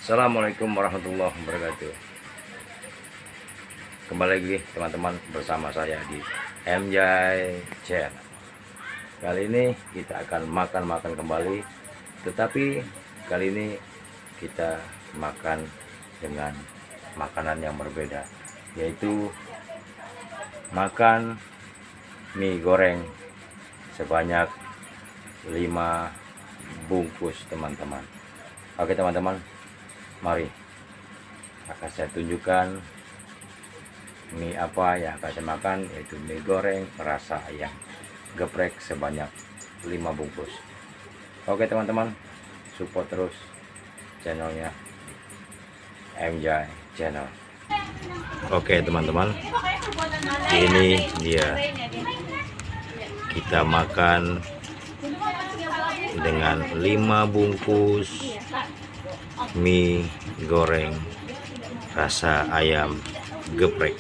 Assalamualaikum warahmatullahi wabarakatuh. Kembali lagi teman-teman bersama saya di MJ Channel. Kali ini kita akan makan kembali, tetapi kali ini kita makan dengan makanan yang berbeda, yaitu makan mie goreng sebanyak 5 bungkus teman-teman. Oke teman-teman, mari akan saya tunjukkan mie apa yang akan saya makan, yaitu mie goreng rasa ayam geprek sebanyak 5 bungkus. Oke teman-teman, support terus channelnya MJ Channel. Oke teman-teman, ini dia kita makan dengan 5 bungkus mie goreng rasa ayam geprek.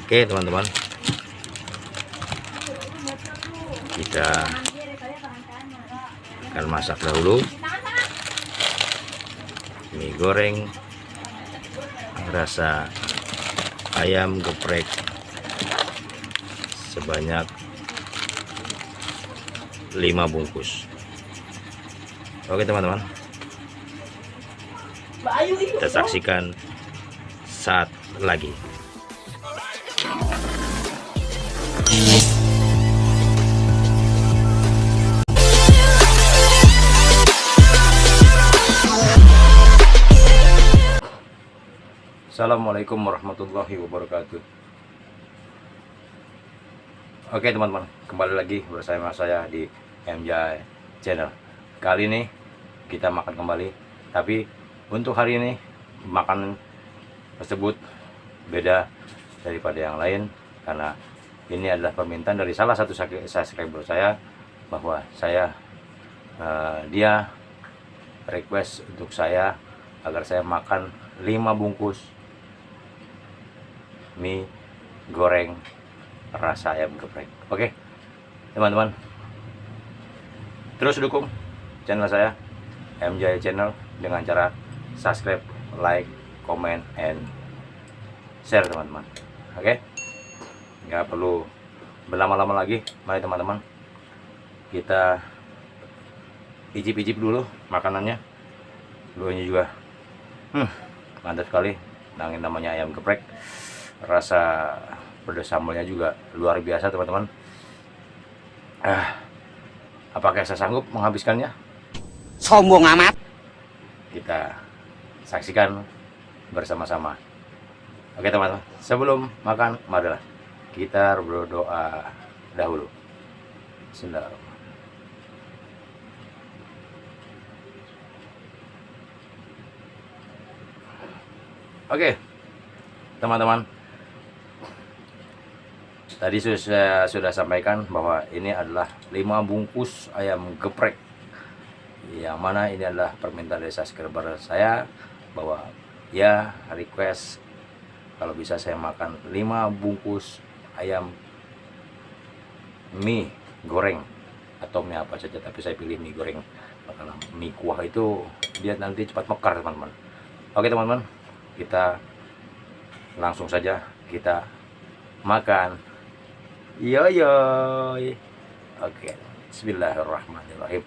Oke teman-teman, kita akan masak dahulu mie goreng rasa ayam geprek sebanyak 5 bungkus. Oke teman-teman, kita saksikan saat lagi. Assalamualaikum warahmatullahi wabarakatuh. Oke teman-teman, kembali lagi bersama saya di MJ Channel. Kali ini kita makan kembali, tapi untuk hari ini makanan tersebut beda daripada yang lain, karena ini adalah permintaan dari salah satu subscriber saya, bahwa dia request untuk saya agar saya makan 5 bungkus mie goreng rasa ayam geprek. Oke teman-teman, terus dukung channel saya MJ Channel dengan cara subscribe, like, comment, and share teman-teman. Oke, nggak perlu berlama-lama lagi, mari teman-teman kita icip-icip dulu makanannya. Dulunya juga mantap sekali, namanya ayam geprek. Rasa pedas sambalnya juga luar biasa teman-teman. Apakah saya sanggup menghabiskannya? Sombong amat. Kita saksikan bersama-sama. Oke teman-teman, sebelum makan marilah kita berdoa dahulu. Bismillahirrahmanirrahim. Oke teman-teman, tadi sudah sampaikan bahwa ini adalah 5 bungkus ayam geprek, yang mana ini adalah permintaan dari subscriber saya, bahwa ya request kalau bisa saya makan 5 bungkus ayam mie goreng atau mie apa saja, tapi saya pilih mie goreng karena mie kuah itu dia nanti cepat mekar teman-teman. Oke teman-teman, kita langsung saja kita makan. Yoyoy. Oke, bismillahirrahmanirrahim.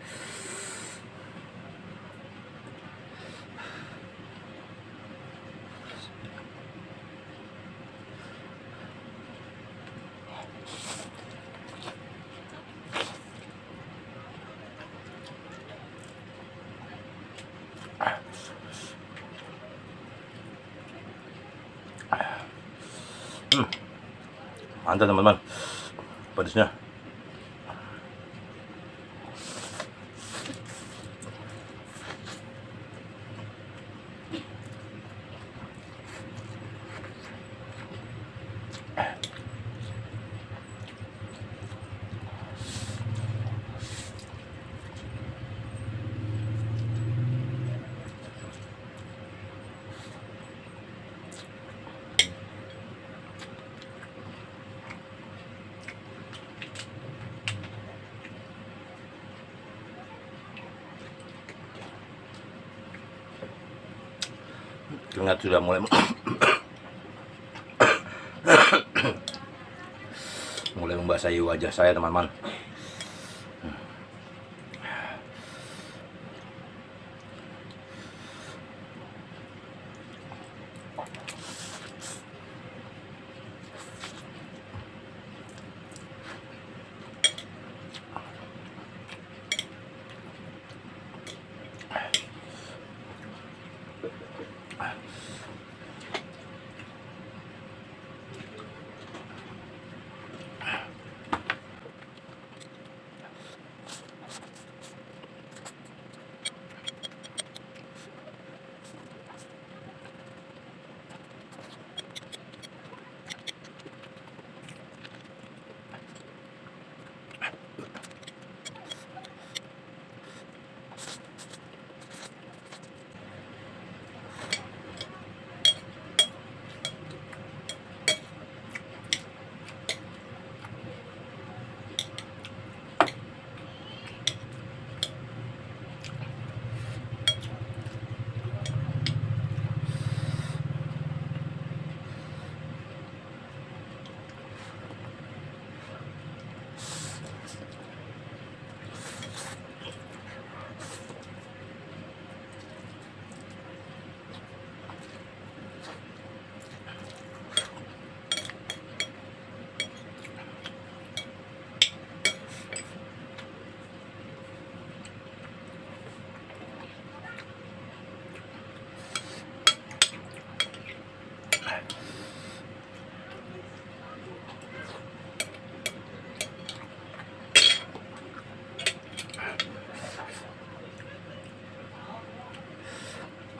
Mantap teman-teman, pedasnya. keringat sudah mulai mulai membasahi wajah saya, teman-teman.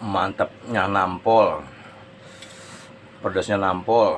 Mantapnya nampol, pedasnya nampol.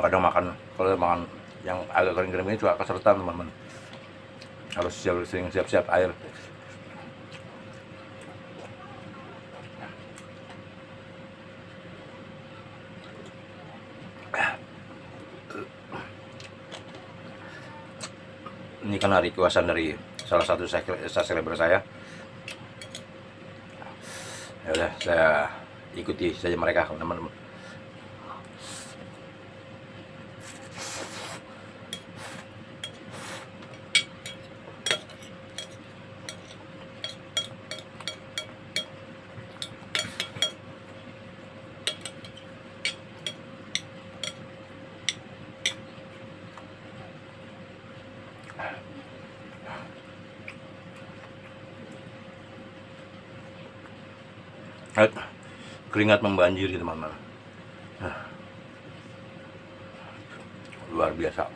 Kadang makan, kalau makan yang agak kering-kering ini juga kesertan, teman-teman. Harus sering siap-siap air. Ini karena requestan dari salah satu subscriber saya. Ya udah, saya ikuti saja mereka, teman-teman. Keringat membanjiri, teman-teman. Luar biasa.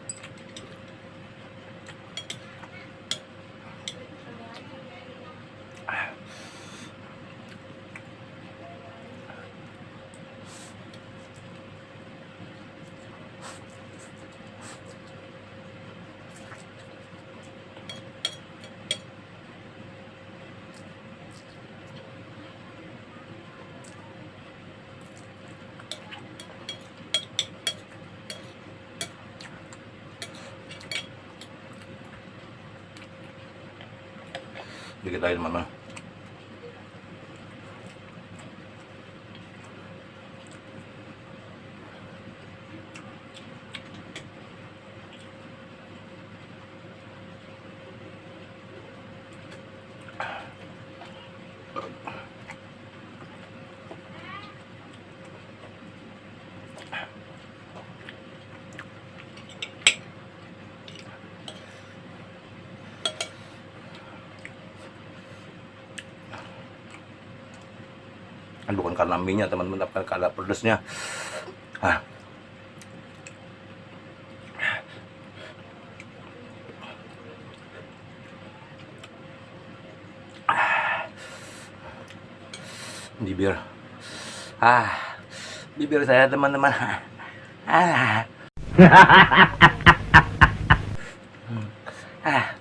Dikit lagi, teman-teman. Kan bukan karena minyak, teman-teman, tapi karena pedesnya. Di biar bibir saya teman-teman. Ah. Ah.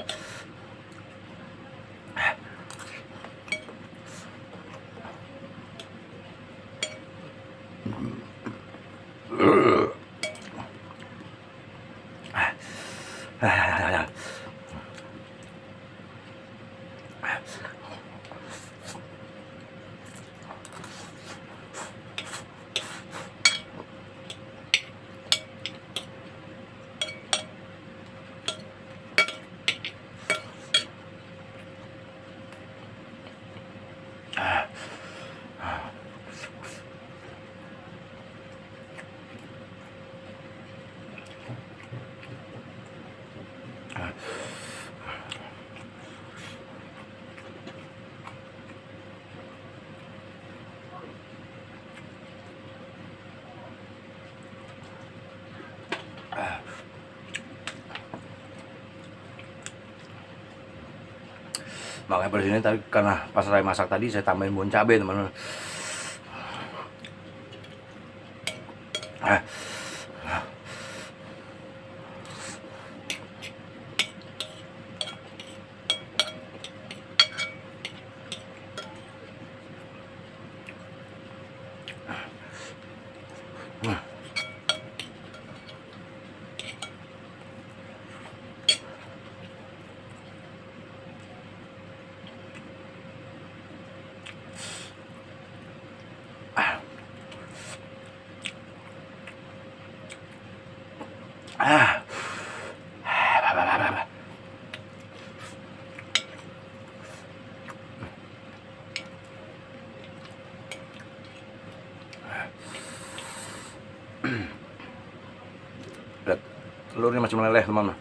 Makanya pada sini tadi karena pas saya masak tadi saya tambahin bawang cabai teman-teman. Lihat, telurnya masih meleleh teman-teman.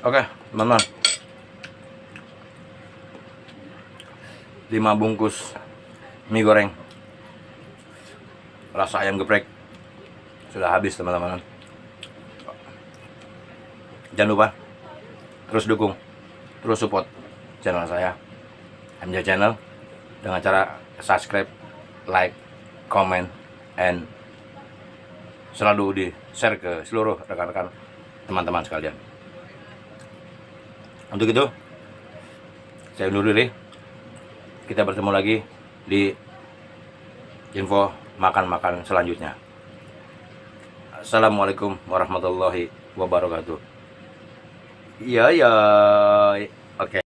Oke, teman-teman. 5 bungkus mie goreng rasa ayam geprek sudah habis teman-teman. Jangan lupa terus dukung, terus support channel saya MJ Channel dengan cara subscribe, like, comment, and selalu di share ke seluruh rekan-rekan teman-teman sekalian. Untuk itu saya undur diri. Kita bertemu lagi di info makan-makan selanjutnya. Assalamualaikum warahmatullahi wabarakatuh. Iya, iya. Oke.